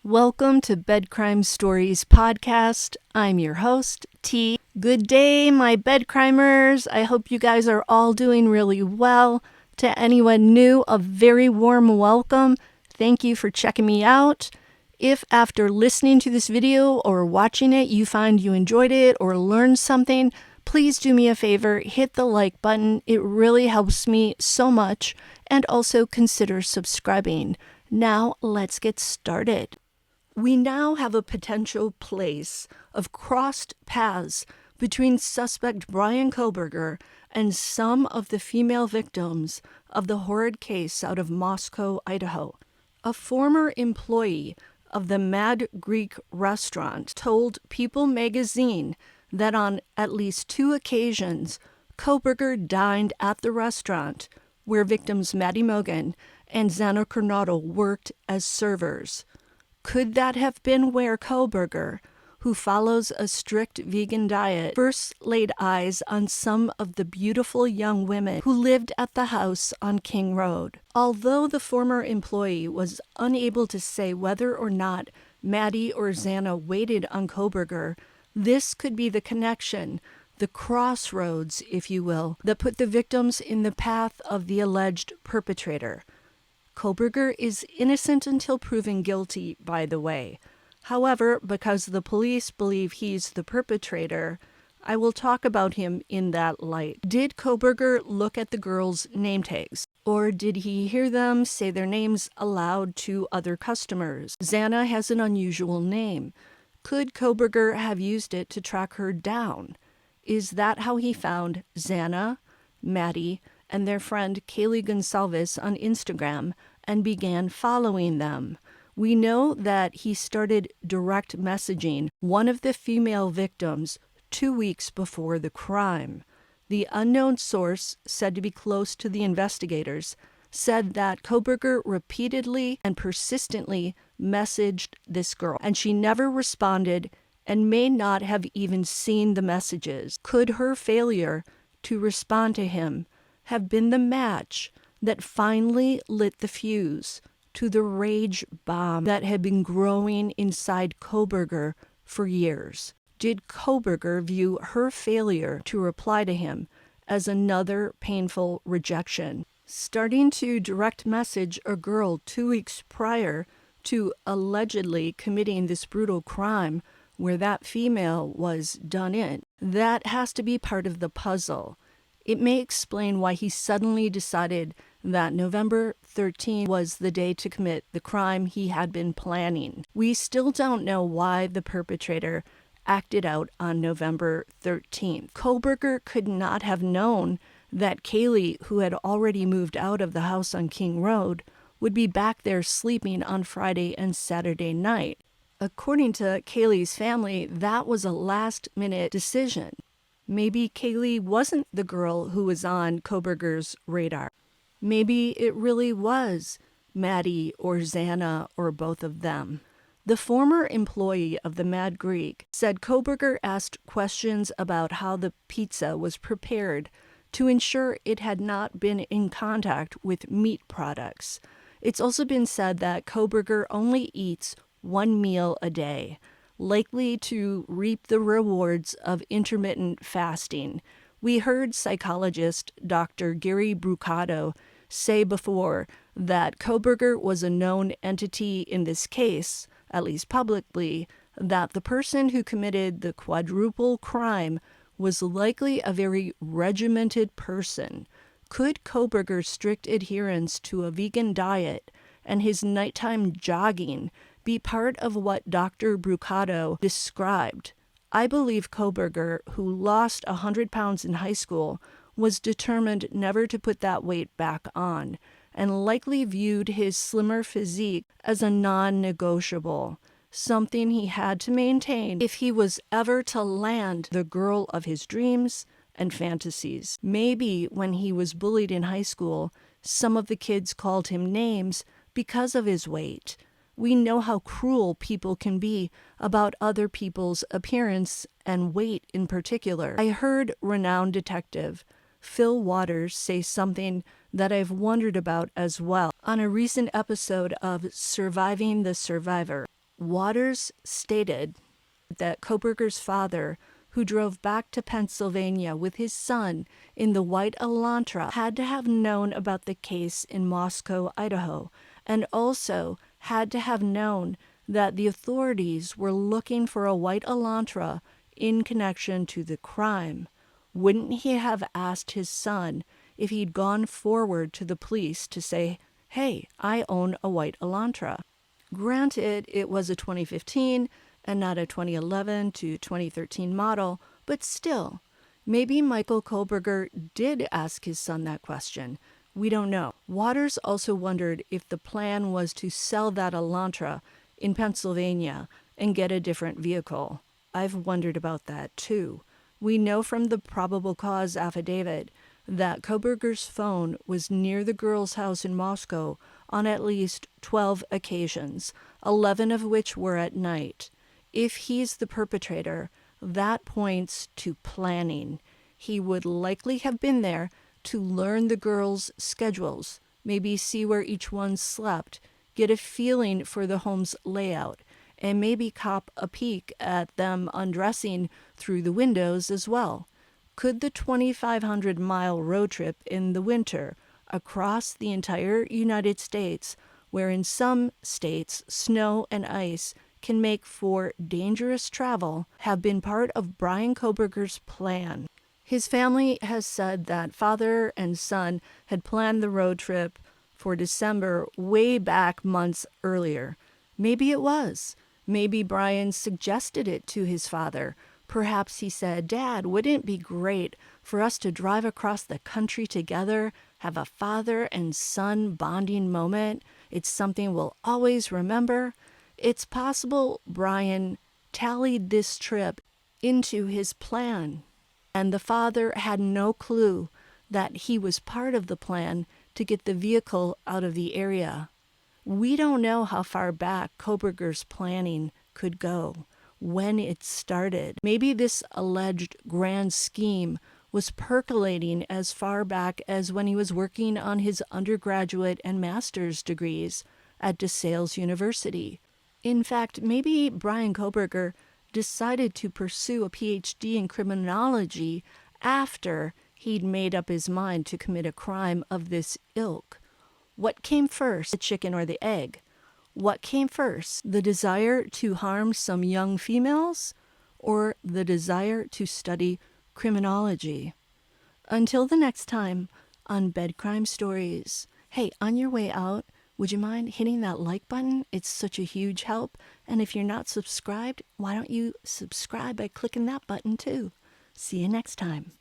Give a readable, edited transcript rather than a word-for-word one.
Welcome to Bed Crime Stories podcast. I'm your host, T. Good day, my bed crimers. I hope you guys are all doing really well. To anyone new, a very warm welcome. Thank you for checking me out. If after listening to this video or watching it, you find you enjoyed it or learned something, please do me a favor, hit the like button. It really helps me so much. And also consider subscribing. Now let's get started. We now have a potential place of crossed paths between suspect Bryan Kohberger and some of the female victims of the horrid case out of Moscow, Idaho. A former employee of the Mad Greek restaurant told People magazine that on at least 2 occasions, Kohberger dined at the restaurant where victims Maddie Mogen and Xana Kernodle worked as servers. Could that have been where Kohberger, who follows a strict vegan diet, first laid eyes on some of the beautiful young women who lived at the house on King Road? Although the former employee was unable to say whether or not Maddie or Xana waited on Kohberger, this could be the connection, the crossroads, if you will, that put the victims in the path of the alleged perpetrator. Kohberger is innocent until proven guilty, by the way. However, because the police believe he's the perpetrator, I will talk about him in that light. Did Kohberger look at the girls' name tags? Or did he hear them say their names aloud to other customers? Xana has an unusual name. Could Kohberger have used it to track her down? Is that how he found Xana, Maddie, and their friend Kaylee Gonsalves on Instagram and began following them? We know that he started direct messaging one of the female victims 2 weeks before the crime. The unknown source, said to be close to the investigators, said that Kohberger repeatedly and persistently messaged this girl, and she never responded and may not have even seen the messages. Could her failure to respond to him have been the match that finally lit the fuse to the rage bomb that had been growing inside Kohberger for years? Did Kohberger view her failure to reply to him as another painful rejection? Starting to direct message a girl 2 weeks prior to allegedly committing this brutal crime where that female was done in, that has to be part of the puzzle. It may explain why he suddenly decided that November 13th was the day to commit the crime he had been planning. We still don't know why the perpetrator acted out on November 13th. Kohberger could not have known that Kaylee, who had already moved out of the house on King Road, would be back there sleeping on Friday and Saturday night. According to Kaylee's family, that was a last-minute decision. Maybe Kaylee wasn't the girl who was on Kohberger's radar. Maybe it really was Maddie or Xana or both of them. The former employee of the Mad Greek said Kohberger asked questions about how the pizza was prepared to ensure it had not been in contact with meat products. It's also been said that Kohberger only eats 1 meal a day, likely to reap the rewards of intermittent fasting. We heard psychologist Dr. Gary Brucato say before that Kohberger was a known entity in this case, at least publicly, that the person who committed the quadruple crime was likely a very regimented person. Could Kohberger's strict adherence to a vegan diet and his nighttime jogging be part of what Dr. Brucato described? I believe Kohberger, who lost 100 pounds in high school, was determined never to put that weight back on, and likely viewed his slimmer physique as a non-negotiable, something he had to maintain if he was ever to land the girl of his dreams and fantasies. Maybe when he was bullied in high school, some of the kids called him names because of his weight. We know how cruel people can be about other people's appearance and weight in particular. I heard renowned detective Phil Waters say something that I've wondered about as well on a recent episode of Surviving the Survivor. Waters stated that Kohberger's father, who drove back to Pennsylvania with his son in the white Elantra, had to have known about the case in Moscow, Idaho, and also had to have known that the authorities were looking for a white Elantra in connection to the crime. Wouldn't he have asked his son if he'd gone forward to the police to say, "Hey, I own a white Elantra"? Granted, it was a 2015 and not a 2011 to 2013 model, but still, maybe Michael Kohberger did ask his son that question. We don't know. Waters also wondered if the plan was to sell that Elantra in Pennsylvania and get a different vehicle. I've wondered about that too. We know from the probable cause affidavit that Kohberger's phone was near the girl's house in Moscow on at least 12 occasions, 11 of which were at night. If he's the perpetrator, that points to planning. He would likely have been there to learn the girls' schedules, maybe see where each one slept, get a feeling for the home's layout, and maybe cop a peek at them undressing through the windows as well. Could the 2,500-mile road trip in the winter across the entire United States, where in some states snow and ice can make for dangerous travel, have been part of Bryan Kohberger's plan? His family has said that father and son had planned the road trip for December way back months earlier. Maybe it was. Maybe Bryan suggested it to his father. Perhaps he said, "Dad, wouldn't it be great for us to drive across the country together, have a father and son bonding moment? It's something we'll always remember." It's possible Bryan tallied this trip into his plan, and the father had no clue that he was part of the plan to get the vehicle out of the area. We don't know how far back Kohberger's planning could go, when it started. Maybe this alleged grand scheme was percolating as far back as when he was working on his undergraduate and master's degrees at DeSales University. In fact, maybe Bryan Kohberger decided to pursue a PhD in criminology after he'd made up his mind to commit a crime of this ilk. What came first, the chicken or the egg? What came first, the desire to harm some young females or the desire to study criminology? Until the next time on Bed Crime Stories. Hey, on your way out, would you mind hitting that like button? It's such a huge help. And if you're not subscribed, why don't you subscribe by clicking that button too? See you next time.